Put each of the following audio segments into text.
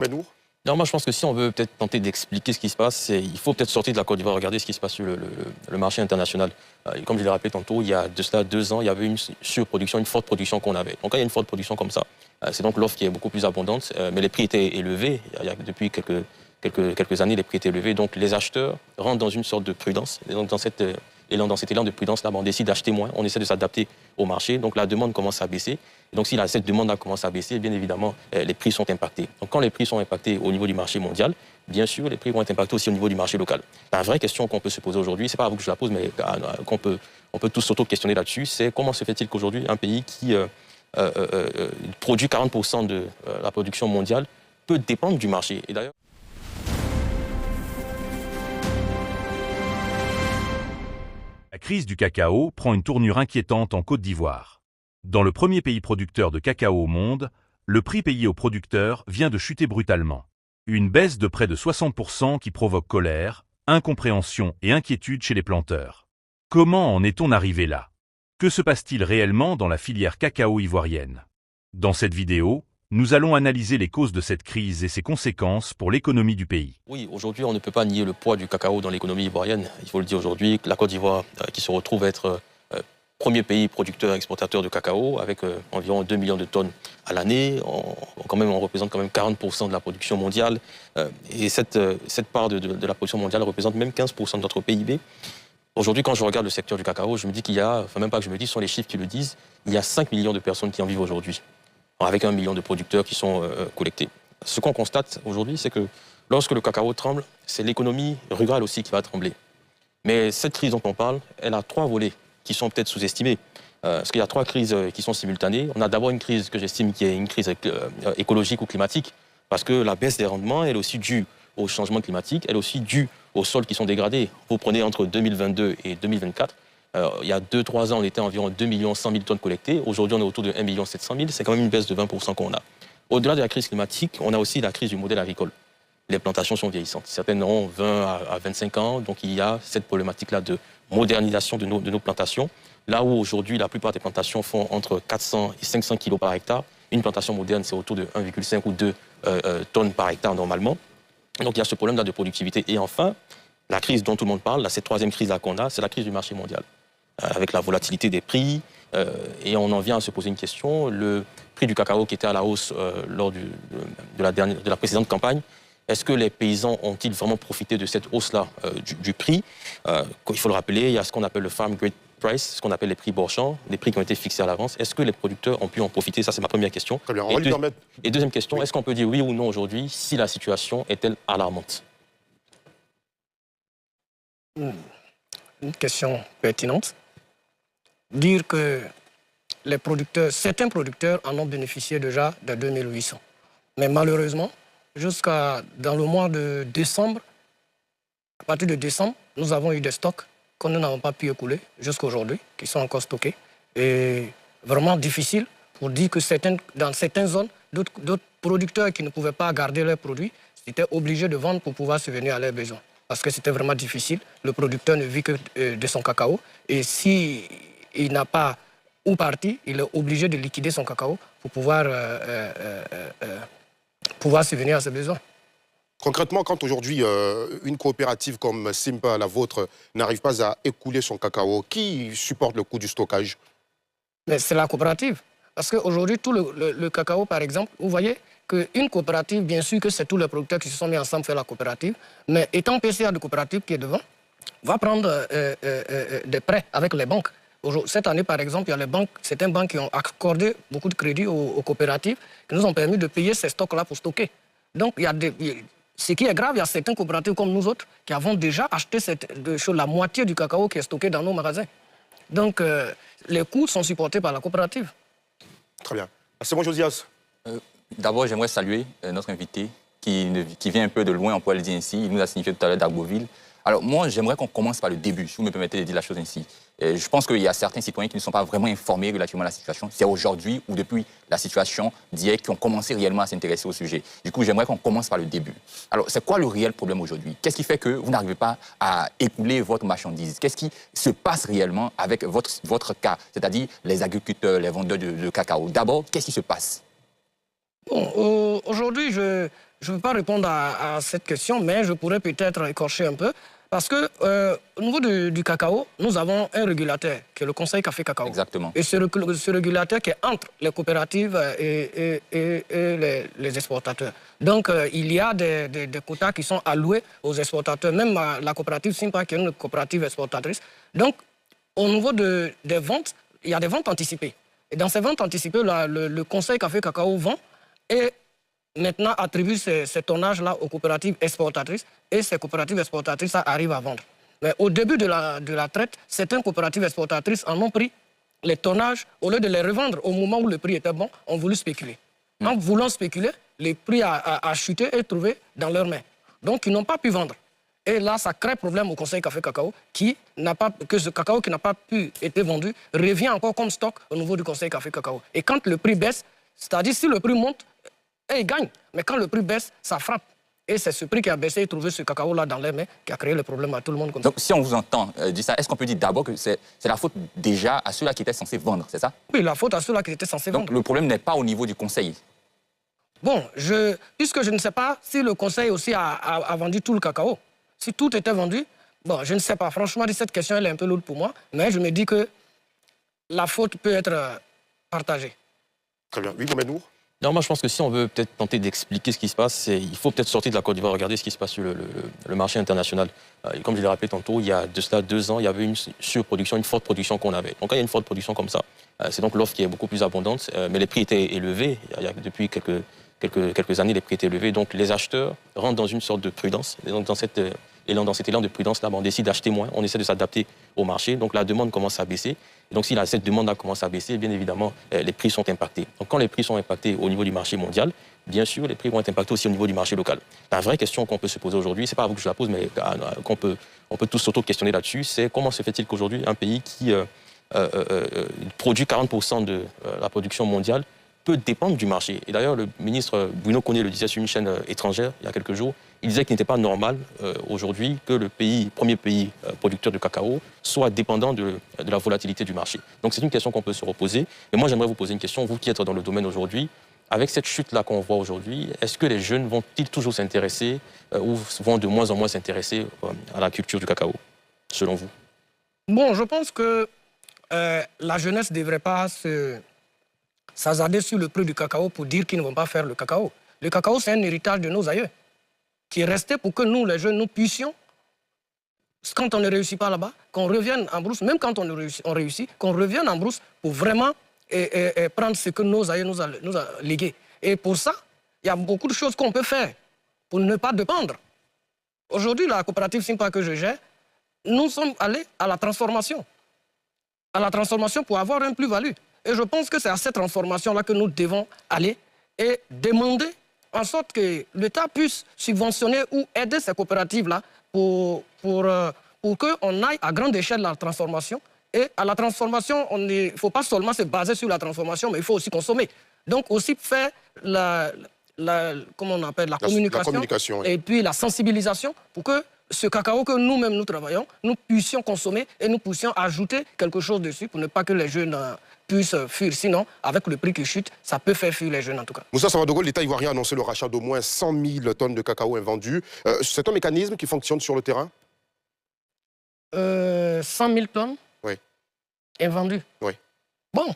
Benoît? Non, moi je pense que si on veut peut-être tenter d'expliquer ce qui se passe, il faut peut-être sortir de la Côte d'Ivoire, regarder ce qui se passe sur le marché international. Et comme je l'ai rappelé tantôt, il y a de cela 2 ans, il y avait une surproduction, une forte production qu'on avait. Donc quand il y a une forte production comme ça, c'est donc l'offre qui est beaucoup plus abondante, mais les prix étaient élevés. Depuis quelques années, les prix étaient élevés. Donc les acheteurs rentrent dans une sorte de prudence. Et donc dans cet élan de prudence, là, on décide d'acheter moins, on essaie de s'adapter au marché. Donc la demande commence à baisser. Et donc si cette demande commence à baisser, bien évidemment, les prix sont impactés. Donc quand les prix sont impactés au niveau du marché mondial, bien sûr, les prix vont être impactés aussi au niveau du marché local. La vraie question qu'on peut se poser aujourd'hui, c'est pas à vous que je la pose, mais on peut tous s'auto-questionner là-dessus, c'est comment se fait-il qu'aujourd'hui, un pays qui produit 40% de la production mondiale peut dépendre du marché. Et d'ailleurs, La crise du cacao prend une tournure inquiétante en Côte d'Ivoire. Dans le premier pays producteur de cacao au monde, le prix payé aux producteurs vient de chuter brutalement. Une baisse de près de 60% qui provoque colère, incompréhension et inquiétude chez les planteurs. Comment en est-on arrivé là? Que se passe-t-il réellement dans la filière cacao ivoirienne? Dans cette vidéo, nous allons analyser les causes de cette crise et ses conséquences pour l'économie du pays. Oui, aujourd'hui, on ne peut pas nier le poids du cacao dans l'économie ivoirienne. Il faut le dire aujourd'hui, la Côte d'Ivoire, qui se retrouve être premier pays producteur et exportateur de cacao, avec environ 2 millions de tonnes à l'année. On représente quand même 40% de la production mondiale. Et cette part de la production mondiale représente même 15% de notre PIB. Aujourd'hui, quand je regarde le secteur du cacao, je me dis qu'il y a, enfin même pas que je me dis, ce sont les chiffres qui le disent, il y a 5 millions de personnes qui en vivent aujourd'hui, avec 1 million de producteurs qui sont collectés. Ce qu'on constate aujourd'hui, c'est que lorsque le cacao tremble, c'est l'économie rurale aussi qui va trembler. Mais cette crise dont on parle, elle a 3 volets qui sont peut-être sous-estimés. Parce qu'il y a 3 crises qui sont simultanées. On a d'abord une crise que j'estime qui est une crise écologique ou climatique, parce que la baisse des rendements, elle est aussi due au changement climatique, elle est aussi due aux sols qui sont dégradés. Vous prenez entre 2022 et 2024, il y a 2-3 ans, on était à environ 2 100 000 tonnes collectées. Aujourd'hui, on est autour de 1 700 000. C'est quand même une baisse de 20% qu'on a. Au-delà de la crise climatique, on a aussi la crise du modèle agricole. Les plantations sont vieillissantes. Certaines ont 20 à 25 ans. Donc, il y a cette problématique-là de modernisation de nos plantations. Là où aujourd'hui, la plupart des plantations font entre 400 et 500 kilos par hectare. Une plantation moderne, c'est autour de 1,5 ou 2 tonnes par hectare normalement. Donc, il y a ce problème-là de productivité. Et enfin, la crise dont tout le monde parle, cette 3e crise-là qu'on a, c'est la crise du marché mondial. Avec la volatilité des prix, et on en vient à se poser une question. Le prix du cacao qui était à la hausse lors de la précédente campagne, est-ce que les paysans ont-ils vraiment profité de cette hausse-là du prix? Il faut le rappeler, il y a ce qu'on appelle le farm grade price, ce qu'on appelle les prix Borchamp, les prix qui ont été fixés à l'avance. Est-ce que les producteurs ont pu en profiter? Ça, c'est ma première question. Très bien, on va lui permettre. Et deuxième question, Oui. est-ce qu'on peut dire oui ou non aujourd'hui si la situation est-elle alarmante? Une question pertinente. Dire que certains producteurs en ont bénéficié déjà de 2800. Mais malheureusement, dans le mois de décembre, à partir de décembre, nous avons eu des stocks que nous n'avons pas pu écouler jusqu'à aujourd'hui, qui sont encore stockés. Et vraiment difficile pour dire que dans certaines zones, d'autres producteurs qui ne pouvaient pas garder leurs produits étaient obligés de vendre pour pouvoir subvenir à leurs besoins. Parce que c'était vraiment difficile. Le producteur ne vit que de son cacao. Et s'il n'a pas où partir, il est obligé de liquider son cacao pour pouvoir subvenir à ses besoins. Concrètement, quand aujourd'hui une coopérative comme Simpa, la vôtre, n'arrive pas à écouler son cacao, qui supporte le coût du stockage? Mais c'est la coopérative. Parce qu'aujourd'hui, tout le cacao, par exemple, vous voyez qu'une coopérative, bien sûr que c'est tous les producteurs qui se sont mis ensemble pour faire la coopérative, mais étant PCA de coopérative qui est devant, va prendre des prêts avec les banques. Cette année, par exemple, il y a les banques, certaines banques qui ont accordé beaucoup de crédits aux coopératives, qui nous ont permis de payer ces stocks-là pour stocker. Donc, ce qui est grave, il y a certaines coopératives comme nous autres qui avons déjà acheté la moitié du cacao qui est stocké dans nos magasins. Donc, les coûts sont supportés par la coopérative. Très bien. C'est bon, Josias. D'abord, j'aimerais saluer notre invité qui vient un peu de loin, on pourrait le dire ainsi. Il nous a signifié tout à l'heure d'Agboville. Alors moi, j'aimerais qu'on commence par le début, si vous me permettez de dire la chose ainsi. Je pense qu'il y a certains citoyens qui ne sont pas vraiment informés relativement à la situation. C'est aujourd'hui ou depuis la situation d'hier qui ont commencé réellement à s'intéresser au sujet. Du coup, j'aimerais qu'on commence par le début. Alors, c'est quoi le réel problème aujourd'hui? Qu'est-ce qui fait que vous n'arrivez pas à écouler votre marchandise? Qu'est-ce qui se passe réellement avec votre cas, c'est-à-dire les agriculteurs, les vendeurs de cacao? D'abord, qu'est-ce qui se passe? Bon, aujourd'hui, je ne veux pas répondre à cette question, mais je pourrais peut-être écorcher un peu. Parce que au niveau du cacao, nous avons un régulateur, qui est le Conseil Café Cacao. Exactement. Et ce régulateur qui est entre les coopératives et les exportateurs. Donc, il y a des quotas qui sont alloués aux exportateurs. Même la coopérative Simpa, qui est une coopérative exportatrice. Donc, au niveau des ventes, il y a des ventes anticipées. Et dans ces ventes anticipées, le Conseil Café Cacao vend et maintenant attribue ces tonnages-là aux coopératives exportatrices et ces coopératives exportatrices arrivent à vendre. Mais au début de la traite, certaines coopératives exportatrices en ont pris les tonnages, au lieu de les revendre au moment où le prix était bon, ont voulu spéculer. En voulant spéculer, les prix a chuté et trouvé dans leurs mains. Donc ils n'ont pas pu vendre. Et là, ça crée problème au Conseil Café Cacao, que ce cacao qui n'a pas pu être vendu revient encore comme stock au niveau du Conseil Café Cacao. Et quand le prix baisse, c'est-à-dire si le prix monte, et ils gagnent. Mais quand le prix baisse, ça frappe. Et c'est ce prix qui a baissé et trouvé ce cacao-là dans les mains qui a créé le problème à tout le monde. Comme Donc, si on vous entend dire ça, est-ce qu'on peut dire d'abord que c'est la faute déjà à ceux-là qui étaient censés vendre, c'est ça? Oui, la faute à ceux-là qui étaient censés vendre. Donc, le problème n'est pas au niveau du conseil. Bon, puisque je ne sais pas si le conseil aussi a vendu tout le cacao. Si tout était vendu, bon, je ne sais pas. Franchement, cette question, elle est un peu lourde pour moi. Mais je me dis que la faute peut être partagée. Très bien. Oui, Mohamed Nour? Non, moi je pense que si on veut peut-être tenter d'expliquer ce qui se passe, il faut peut-être sortir de la Côte d'Ivoire, regarder ce qui se passe sur le marché international. Comme je l'ai rappelé tantôt, il y a de cela 2 ans, il y avait une surproduction, une forte production qu'on avait. Donc quand il y a une forte production comme ça, c'est donc l'offre qui est beaucoup plus abondante, mais les prix étaient élevés. Depuis quelques années, les prix étaient élevés. Donc les acheteurs rentrent dans une sorte de prudence. Et donc dans cet élan de prudence-là, on décide d'acheter moins, on essaie de s'adapter au marché. Donc la demande commence à baisser. Et donc si cette demande commence à baisser, bien évidemment, les prix sont impactés. Donc quand les prix sont impactés au niveau du marché mondial, bien sûr, les prix vont être impactés aussi au niveau du marché local. La vraie question qu'on peut se poser aujourd'hui, c'est pas à vous que je la pose, mais on peut tous s'auto-questionner là-dessus, c'est comment se fait-il qu'aujourd'hui, un pays qui produit 40% de la production mondiale peut dépendre du marché. Et d'ailleurs, le ministre Bruno Koné le disait sur une chaîne étrangère il y a quelques jours, il disait qu'il n'était pas normal aujourd'hui que le premier pays producteur de cacao soit dépendant de la volatilité du marché. Donc c'est une question qu'on peut se reposer. Et moi, j'aimerais vous poser une question, vous qui êtes dans le domaine aujourd'hui, avec cette chute-là qu'on voit aujourd'hui, est-ce que les jeunes vont-ils toujours s'intéresser ou vont de moins en moins s'intéresser à la culture du cacao, selon vous? Bon, je pense que la jeunesse ne devrait pas s'hasarder sur le prix du cacao pour dire qu'ils ne vont pas faire le cacao. Le cacao, c'est un héritage de nos aïeux qui est resté pour que nous, les jeunes, nous puissions, quand on ne réussit pas là-bas, qu'on revienne en brousse, même quand on réussit, qu'on revienne en brousse pour vraiment prendre ce que nos aïeux nous a légué. Et pour ça, il y a beaucoup de choses qu'on peut faire pour ne pas dépendre. Aujourd'hui, la coopérative Simpa que je gère, nous sommes allés à la transformation. À la transformation pour avoir un plus-value. Et je pense que c'est à cette transformation-là que nous devons aller et demander en sorte que l'État puisse subventionner ou aider ces coopératives-là pour qu'on aille à grande échelle la transformation. Et à la transformation, il ne faut pas seulement se baser sur la transformation, mais il faut aussi consommer. Donc aussi faire comment on appelle, la communication et puis la sensibilisation pour que ce cacao que nous-mêmes nous travaillons, nous puissions consommer et nous puissions ajouter quelque chose dessus pour ne pas que les jeunes puissent fuir. Sinon, avec le prix qui chute, ça peut faire fuir les jeunes en tout cas. Moussa Savadogo, l'État ivoirien a annoncé le rachat d'au moins 100 000 tonnes de cacao invendus. C'est un mécanisme qui fonctionne sur le terrain? 100 000 tonnes invendues. Oui. Bon,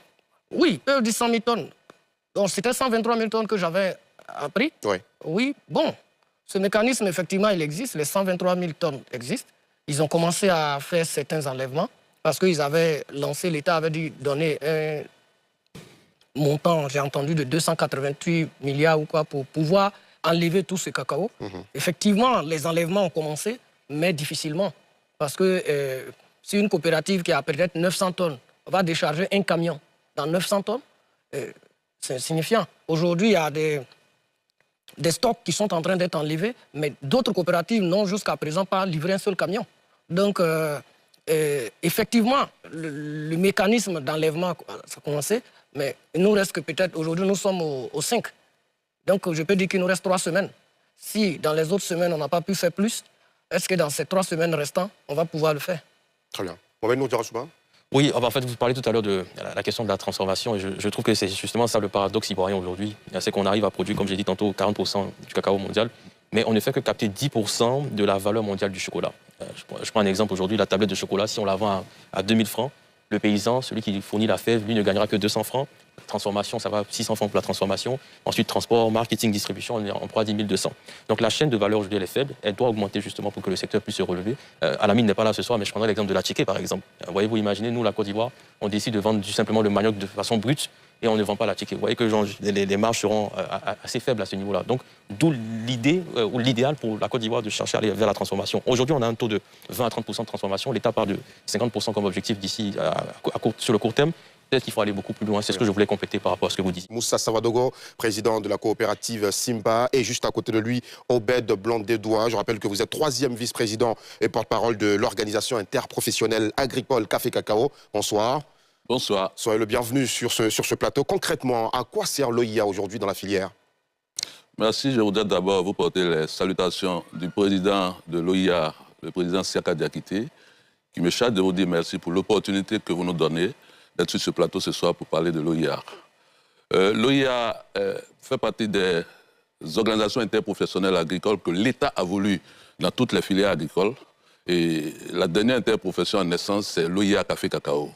oui, eux disent 100 000 tonnes. Donc c'était 123 000 tonnes que j'avais appris. Oui. Oui, bon. Ce mécanisme, effectivement, il existe. Les 123 000 tonnes existent. Ils ont commencé à faire certains enlèvements parce qu'ils avaient lancé, l'État avait dû donner un montant, j'ai entendu, de 288 milliards ou quoi pour pouvoir enlever tout ce cacao. Effectivement, les enlèvements ont commencé, mais difficilement. Parce que si une coopérative qui a peut-être 900 tonnes va décharger un camion dans 900 tonnes, c'est insignifiant. Aujourd'hui, il y a des stocks qui sont en train d'être enlevés, mais d'autres coopératives n'ont jusqu'à présent pas livré un seul camion. Donc, effectivement, le mécanisme d'enlèvement a commencé, mais il nous reste que peut-être, aujourd'hui, nous sommes au 5. Donc, je peux dire qu'il nous reste 3 semaines. Si dans les autres semaines, on n'a pas pu faire plus, est-ce que dans ces 3 semaines restantes, on va pouvoir le faire? Très bien. Mohamed Nour Diarra Souba? Oui, en fait, vous parlez tout à l'heure de la question de la transformation, et je trouve que c'est justement ça le paradoxe ivoirien aujourd'hui. C'est qu'on arrive à produire, comme j'ai dit tantôt, 40% du cacao mondial, mais on ne fait que capter 10% de la valeur mondiale du chocolat. Je prends un exemple aujourd'hui, la tablette de chocolat, si on la vend à 2000 francs, le paysan, celui qui fournit la fève, lui ne gagnera que 200 francs. Transformation, ça va 600 francs pour la transformation. Ensuite, transport, marketing, distribution, on prend 10 200. Donc la chaîne de valeur aujourd'hui, elle est faible. Elle doit augmenter justement pour que le secteur puisse se relever. Alamine n'est pas là ce soir, mais je prendrai l'exemple de la Tchéquée, par exemple. Voyez-vous, imaginez, nous, la Côte d'Ivoire, on décide de vendre simplement le manioc de façon brute et on ne vend pas la Tchéquée. Vous voyez que les marges seront assez faibles à ce niveau-là. Donc, d'où l'idée ou l'idéal pour la Côte d'Ivoire de chercher à aller vers la transformation. Aujourd'hui, on a un taux de 20 à 30% de transformation. L'État part de 50% comme objectif d'ici sur le court terme. Peut-être qu'il faut aller beaucoup plus loin. C'est ce que je voulais compléter par rapport à ce que vous disiez. Moussa Savadogo, président de la coopérative Simba, et juste à côté de lui, Obed Blandédois. Je rappelle que vous êtes 3e vice-président et porte-parole de l'organisation interprofessionnelle agricole Café Cacao. Bonsoir. Bonsoir. Soyez le bienvenu sur ce plateau. Concrètement, à quoi sert l'OIA aujourd'hui dans la filière? Merci. Je voudrais d'abord vous porter les salutations du président de l'OIA, le président Siaka Diakité, qui me charge de vous dire merci pour l'opportunité que vous nous donnez d'être sur ce plateau ce soir pour parler de l'OIA. L'OIA fait partie des organisations interprofessionnelles agricoles que l'État a voulu dans toutes les filières agricoles. Et la dernière interprofession en naissance, c'est l'OIA Café Cacao.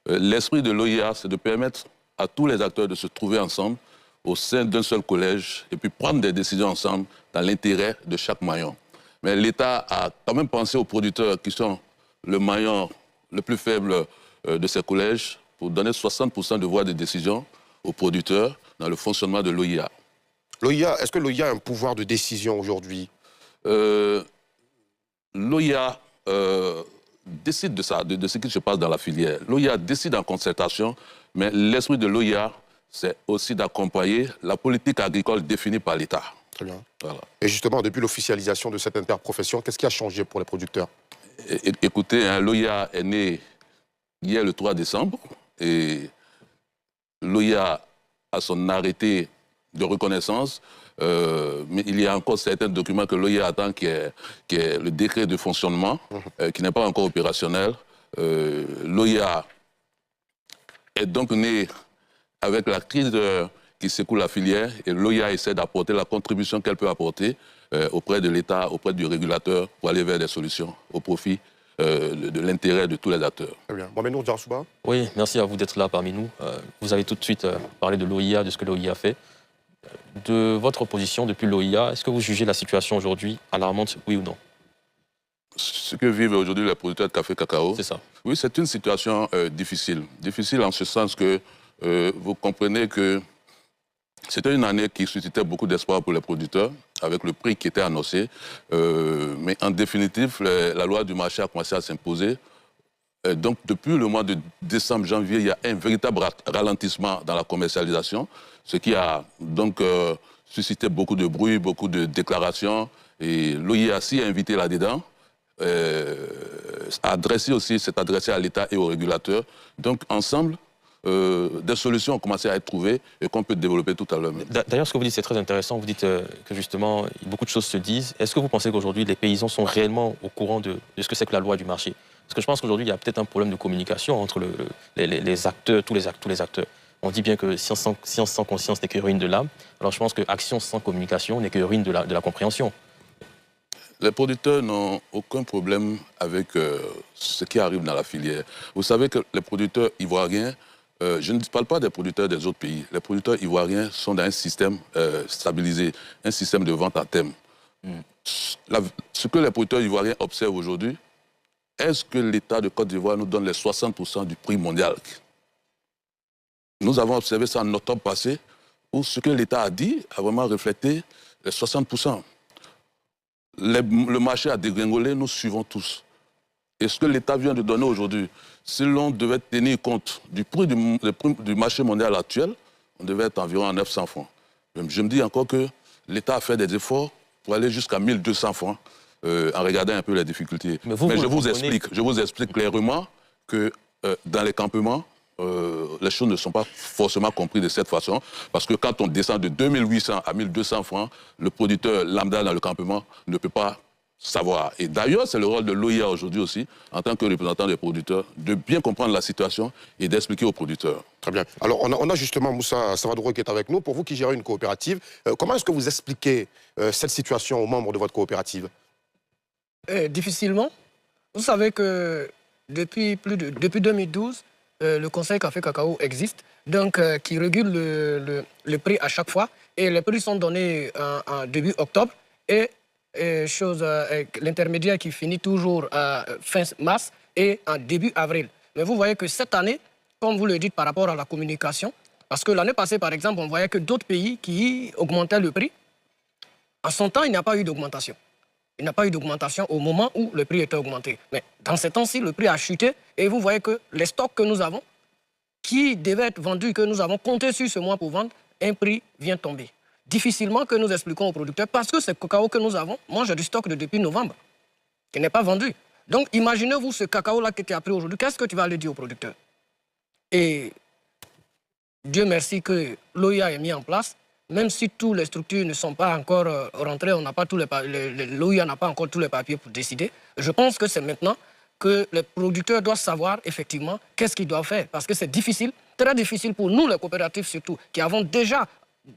L'esprit de l'OIA, c'est de permettre à tous les acteurs de se trouver ensemble au sein d'un seul collège et puis prendre des décisions ensemble dans l'intérêt de chaque maillon. Mais l'État a quand même pensé aux producteurs qui sont le maillon le plus faible de ces collèges pour donner 60% de voix de décision aux producteurs dans le fonctionnement de l'OIA. Est-ce que l'OIA a un pouvoir de décision aujourd'hui? L'OIA décide de ce qui se passe dans la filière. L'OIA décide en concertation, mais l'esprit de l'OIA, c'est aussi d'accompagner la politique agricole définie par l'État. Très bien. Voilà. Et justement, depuis l'officialisation de cette interprofession, qu'est-ce qui a changé pour les producteurs? Écoutez, hein, l'OIA est né hier le 3 décembre et l'OIA a son arrêté de reconnaissance, mais il y a encore certains documents que l'OIA attend, qui est le décret de fonctionnement, qui n'est pas encore opérationnel. L'OIA est donc né avec la crise qui secoue la filière et l'OIA essaie d'apporter la contribution qu'elle peut apporter auprès de l'État, auprès du régulateur pour aller vers des solutions au profit de l'intérêt de tous les acteurs. Très bien. Mohamed Nour Djarsouba. Oui, merci à vous d'être là parmi nous. Vous avez tout de suite parlé de l'OIA, de ce que l'OIA fait. De votre position depuis l'OIA, est-ce que vous jugez la situation aujourd'hui alarmante, oui ou non? Ce que vivent aujourd'hui les producteurs de café cacao, c'est ça. Oui, c'est une situation difficile. Difficile en ce sens que vous comprenez que c'était une année qui suscitait beaucoup d'espoir pour les producteurs, avec le prix qui était annoncé. Mais en définitive, la loi du marché a commencé à s'imposer. Donc, depuis le mois de décembre, janvier, il y a un véritable ralentissement dans la commercialisation, ce qui a donc suscité beaucoup de bruit, beaucoup de déclarations. Et l'OIA s'y a invité là-dedans, s'est adressé à l'État et aux régulateurs. Donc, ensemble, des solutions ont commencé à être trouvées et qu'on peut développer tout à l'heure. D'ailleurs, ce que vous dites, c'est très intéressant. Vous dites que justement, beaucoup de choses se disent. Est-ce que vous pensez qu'aujourd'hui, les paysans sont réellement au courant de ce que c'est que la loi du marché? Parce que je pense qu'aujourd'hui, il y a peut-être un problème de communication entre les acteurs, tous les acteurs. On dit bien que science sans conscience n'est que ruine de l'âme. Alors je pense que action sans communication n'est que ruine de la compréhension. Les producteurs n'ont aucun problème avec ce qui arrive dans la filière. Vous savez que les producteurs ivoiriens, je ne parle pas des producteurs des autres pays, les producteurs ivoiriens sont dans un système stabilisé, un système de vente à terme. Ce que les producteurs ivoiriens observent aujourd'hui, est-ce que l'État de Côte d'Ivoire nous donne les 60% du prix mondial? Nous avons observé ça en octobre passé, où ce que l'État a dit a vraiment reflété les 60%. Le marché a dégringolé, nous suivons tous. Et ce que l'État vient de donner aujourd'hui, si l'on devait tenir compte du prix du marché mondial actuel, on devait être environ à 900 francs. Je me dis encore que l'État a fait des efforts pour aller jusqu'à 1200 francs. En regardant un peu les difficultés. Mais je vous explique clairement que dans les campements, les choses ne sont pas forcément comprises de cette façon, parce que quand on descend de 2800 à 1200 francs, le producteur lambda dans le campement ne peut pas savoir. Et d'ailleurs, c'est le rôle de l'OIA aujourd'hui aussi, en tant que représentant des producteurs, de bien comprendre la situation et d'expliquer aux producteurs. Très bien. Alors, on a justement Moussa Savadouro qui est avec nous. Pour vous qui gérez une coopérative, comment est-ce que vous expliquez cette situation aux membres de votre coopérative? Difficilement. Vous savez que depuis 2012, le Conseil Café Cacao existe, donc qui régule le prix à chaque fois. Et les prix sont donnés en début octobre. Et l'intermédiaire qui finit toujours fin mars et en début avril. Mais vous voyez que cette année, comme vous le dites par rapport à la communication, parce que l'année passée, par exemple, on voyait que d'autres pays qui augmentaient le prix, en son temps, il n'y a pas eu d'augmentation. Il n'y a pas eu d'augmentation au moment où le prix était augmenté. Mais dans ces temps-ci, le prix a chuté et vous voyez que les stocks que nous avons, qui devaient être vendus, que nous avons compté sur ce mois pour vendre, un prix vient tomber. Difficilement que nous expliquons aux producteurs, parce que ce cacao que nous avons, moi j'ai du stock depuis novembre, qui n'est pas vendu. Donc imaginez-vous ce cacao-là que tu as pris aujourd'hui, qu'est-ce que tu vas le dire aux producteurs? Et Dieu merci que l'OIA est mis en place, même si toutes les structures ne sont pas encore rentrées, l'OIA n'a pas encore tous les papiers pour décider. Je pense que c'est maintenant que les producteurs doivent savoir effectivement qu'est-ce qu'ils doivent faire, parce que c'est difficile, très difficile pour nous les coopératives surtout, qui avons déjà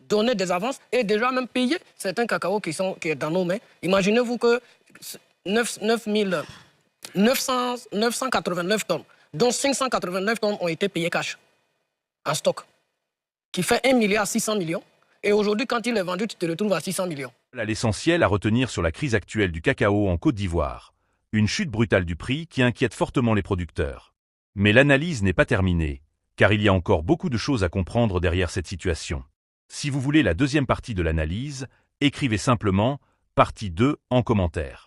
donner des avances et déjà même payer certains cacao qui est dans nos mains. Imaginez-vous que 989 tonnes, dont 589 tonnes ont été payées cash, en stock, qui fait 1,6 milliard. Et aujourd'hui, quand il est vendu, tu te retrouves à 600 millions. L'essentiel à retenir sur la crise actuelle du cacao en Côte d'Ivoire. Une chute brutale du prix qui inquiète fortement les producteurs. Mais l'analyse n'est pas terminée, car il y a encore beaucoup de choses à comprendre derrière cette situation. Si vous voulez la deuxième partie de l'analyse, écrivez simplement « partie 2 » en commentaire.